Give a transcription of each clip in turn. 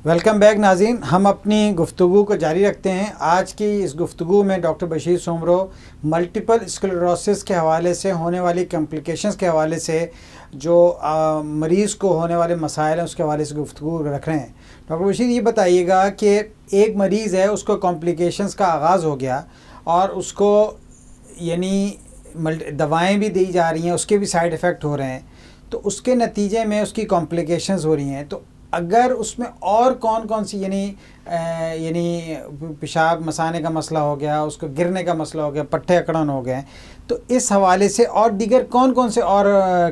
Welcome back ناظرین، ہم اپنی گفتگو کو جاری رکھتے ہیں۔ آج کی اس گفتگو میں ڈاکٹر بشیر سومرو ملٹیپل اسکلیروسس کے حوالے سے ہونے والی کمپلیکیشنز کے حوالے سے جو مریض کو ہونے والے مسائل ہیں اس کے حوالے سے گفتگو رکھ رہے ہیں۔ ڈاکٹر بشیر، یہ بتائیے گا کہ ایک مریض ہے، اس کو کمپلیکیشنز کا آغاز ہو گیا اور اس کو یعنی دوائیں بھی دی جا رہی ہیں، اس کے بھی سائیڈ ایفیکٹ ہو رہے ہیں، تو اس کے نتیجے میں اس کی کمپلیکیشنز ہو رہی ہیں، تو اگر اس میں اور کون سی یعنی پیشاب مسانے کا مسئلہ ہو گیا، اس کو گرنے کا مسئلہ ہو گیا، پٹھے اکڑن ہو گئے، تو اس حوالے سے اور دیگر کون سے اور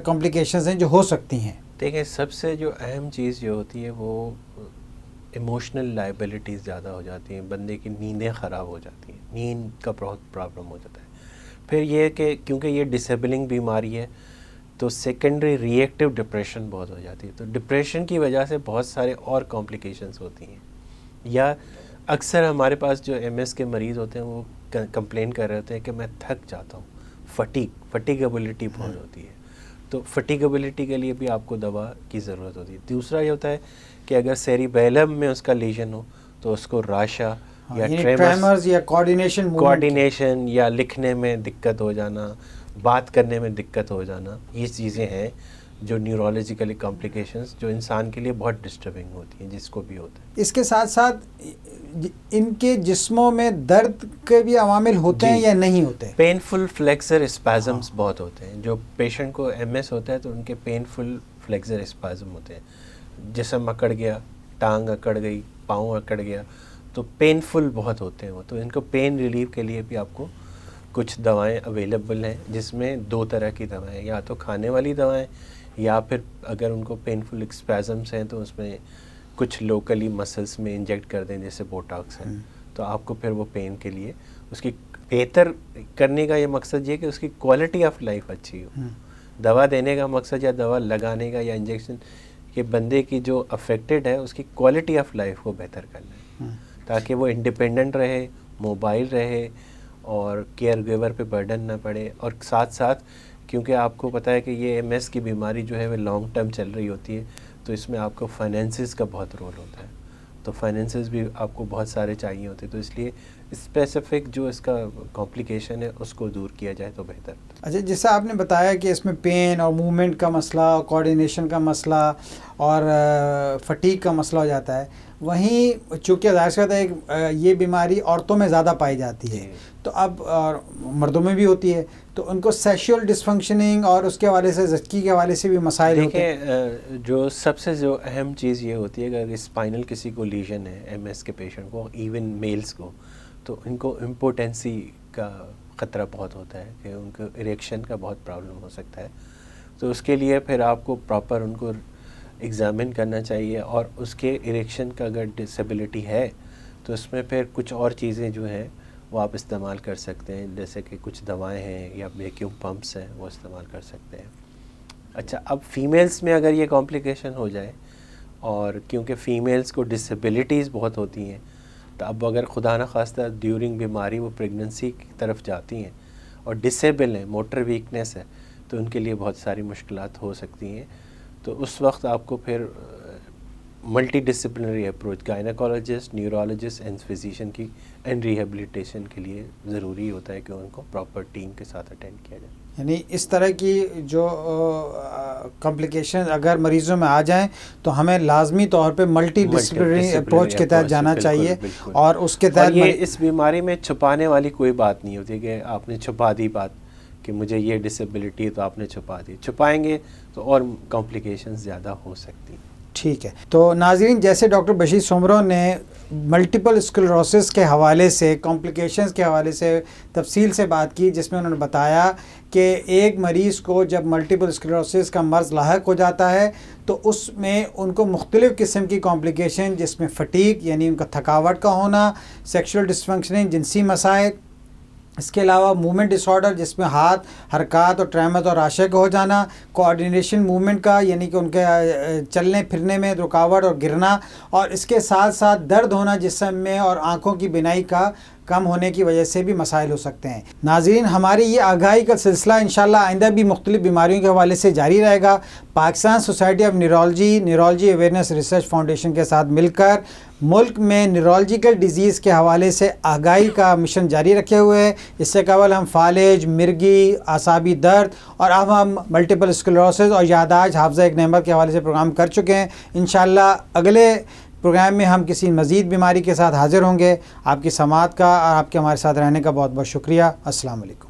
کمپلیکیشنز ہیں جو ہو سکتی ہیں؟ دیکھیں، سب سے جو اہم چیز جو ہوتی ہے وہ ایموشنل لائبلٹیز زیادہ ہو جاتی ہیں، بندے کی نیندیں خراب ہو جاتی ہیں، نیند کا بہت پرابلم ہو جاتا ہے۔ پھر یہ کہ کیونکہ یہ ڈسیبلنگ بیماری ہے تو سیکنڈری ری ایکٹیو ڈپریشن بہت ہو جاتی ہے، تو ڈپریشن کی وجہ سے بہت سارے اور کمپلیکیشنز ہوتی ہیں۔ یا اکثر ہمارے پاس جو ایم ایس کے مریض ہوتے ہیں وہ کمپلین کر رہے ہوتے ہیں کہ میں تھک جاتا ہوں، فٹیگیبلٹی بہت ہوتی ہے، تو فٹیگیبلٹی کے لیے بھی آپ کو دوا کی ضرورت ہوتی ہے۔ دوسرا یہ ہوتا ہے کہ اگر سیریبیلم میں اس کا لیژن ہو تو اس کو راشا یا ٹریمرز یا کوارڈینیشن یا لکھنے میں دقت ہو جانا، بات کرنے میں دقت ہو جانا، یہ چیزیں ہیں جو نیورولوجیکلی کمپلیکیشنز جو انسان کے لیے بہت ڈسٹربنگ ہوتی ہیں، جس کو بھی ہوتا ہے۔ اس کے ساتھ ساتھ ان کے جسموں میں درد کے بھی عوامل ہوتے ہیں یا نہیں ہوتے؟ پینفل فلیکسر اسپازمز بہت ہوتے ہیں۔ جو پیشنٹ کو ایم ایس ہوتا ہے تو ان کے پینفل فلیکسر اسپازم ہوتے ہیں، جسم اکڑ گیا، ٹانگ اکڑ گئی، پاؤں اکڑ گیا، تو پینفل بہت ہوتے ہیں وہ، تو ان کو پین ریلیف کے لیے بھی آپ کو کچھ دوائیں اویلیبل ہیں، جس میں دو طرح کی دوائیں، یا تو کھانے والی دوائیں یا پھر اگر ان کو پینفل اسپازمس ہیں تو اس میں کچھ لوکلی مسلس میں انجیکٹ کر دیں، جیسے بوٹاکس ہیں، تو آپ کو پھر وہ پین کے لیے اس کی بہتر کرنے کا یہ مقصد یہ کہ اس کی کوالٹی آف لائف اچھی ہو۔ دوا دینے کا مقصد یا دوا لگانے کا یا انجیکشن کہ بندے کی جو افیکٹڈ ہے اس کی کوالٹی آف لائف کو بہتر کرنا ہے، تاکہ وہ انڈیپینڈنٹ رہے، موبائل رہے اور کیئر گیور پہ برڈن نہ پڑے۔ اور ساتھ ساتھ کیونکہ آپ کو پتہ ہے کہ یہ ایم ایس کی بیماری جو ہے وہ لانگ ٹرم چل رہی ہوتی ہے، تو اس میں آپ کو فائنینسز کا بہت رول ہوتا ہے، تو فائنینسز بھی آپ کو بہت سارے چاہیے ہوتے ہیں، تو اس لیے اسپیسیفک جو اس کا کمپلیکیشن ہے اس کو دور کیا جائے تو بہتر۔ اچھا، جیسا آپ نے بتایا کہ اس میں پین اور موومنٹ کا مسئلہ، کوارڈینیشن کا مسئلہ اور فٹیگ کا مسئلہ ہو جاتا ہے، وہیں چونکہ ظاہر سی بات ہے یہ بیماری عورتوں میں زیادہ پائی جاتی ہے، تو اب اور مردوں میں بھی ہوتی ہے، تو ان کو سیکشول ڈسفنکشننگ اور اس کے حوالے سے زچگی کے حوالے سے بھی مسائل ہوتے ہیں۔ دیکھیں، جو سب سے جو اہم چیز یہ ہوتی ہے کہ اگر اسپائنل کسی کو لیژن ہے ایم ایس کے پیشنٹ کو، ایون میلز کو، تو ان کو امپوٹنسی کا خطرہ بہت ہوتا ہے کہ ان کو اریکشن کا بہت پرابلم ہو سکتا ہے، تو اس کے لیے پھر آپ کو پراپر ان کو ایگزامن کرنا چاہیے، اور اس کے اریکشن کا اگر ڈسیبلٹی ہے تو اس میں پھر کچھ اور چیزیں جو ہیں وہ آپ استعمال کر سکتے ہیں، جیسے کہ کچھ دوائیں ہیں یا ویکیوم پمپس ہیں، وہ استعمال کر سکتے ہیں۔ اچھا، اب فیمیلز میں اگر یہ کمپلیکیشن ہو جائے، اور کیونکہ فیمیلز کو ڈسیبلٹیز بہت ہوتی ہیں، تو اب اگر خدا نخواستہ ڈیورنگ بیماری وہ پریگننسی کی طرف جاتی ہیں اور ڈسیبل ہیں، موٹر ویکنیس ہے، تو ان کے لیے بہت ساری مشکلات ہو سکتی ہیں، تو اس وقت آپ کو پھر multi disciplinary approach gynaecologist, neurologist and physician کی اینڈ ریہیبلیٹیشن کے لیے ضروری ہوتا ہے کہ ان کو پراپر ٹیم کے ساتھ اٹینڈ کیا جائے۔ یعنی اس طرح کی جو کمپلیکیشن اگر مریضوں میں آ جائیں تو ہمیں لازمی طور پہ ملٹی ڈسپلنری اپروچ کے تحت جانا چاہیے، اور اس کے تحت یہ اس بیماری میں چھپانے والی کوئی بات نہیں ہوتی کہ آپ نے چھپا دی بات کہ مجھے یہ ڈسیبلٹی ہے تو آپ نے چھپا دی، چھپائیں گے تو اور کمپلیکیشنز زیادہ ہو سکتی ہیں۔ ٹھیک ہے، تو ناظرین، جیسے ڈاکٹر بشیر سومرو نے ملٹیپل اسکلیروسس کے حوالے سے، کمپلیکیشنز کے حوالے سے تفصیل سے بات کی، جس میں انہوں نے بتایا کہ ایک مریض کو جب ملٹیپل اسکلیروسس کا مرض لاحق ہو جاتا ہے تو اس میں ان کو مختلف قسم کی کمپلیکیشن، جس میں فٹیگ یعنی ان کا تھکاوٹ کا ہونا، سیکشول ڈسفنکشننگ جنسی مسائل، اس کے علاوہ موومنٹ ڈس آرڈر جس میں ہاتھ حرکات اور ٹریمرز اور راشے کا ہو جانا، کوآرڈینیشن موومنٹ کا یعنی کہ ان کے چلنے پھرنے میں رکاوٹ اور گرنا، اور اس کے ساتھ ساتھ درد ہونا جسم میں اور آنکھوں کی بینائی کا کم ہونے کی وجہ سے بھی مسائل ہو سکتے ہیں۔ ناظرین، ہماری یہ آگاہی کا سلسلہ انشاءاللہ آئندہ بھی مختلف بیماریوں کے حوالے سے جاری رہے گا۔ Pakistan society of neurology awareness research foundation کے ساتھ مل کر ملک میں نیورولوجیکل ڈیزیز کے حوالے سے آگاہی کا مشن جاری رکھے ہوئے ہیں۔ اس سے قبل ہم فالج، مرگی، اعصابی درد اور اب ہم ملٹیپل اسکلیروسس اور یادداشت حافظہ ایک نعمت کے حوالے سے پروگرام کر چکے ہیں۔ انشاءاللہ اگلے پروگرام میں ہم کسی مزید بیماری کے ساتھ حاضر ہوں گے۔ آپ کی سماعت کا اور آپ کے ہمارے ساتھ رہنے کا بہت بہت شکریہ۔ السلام علیکم۔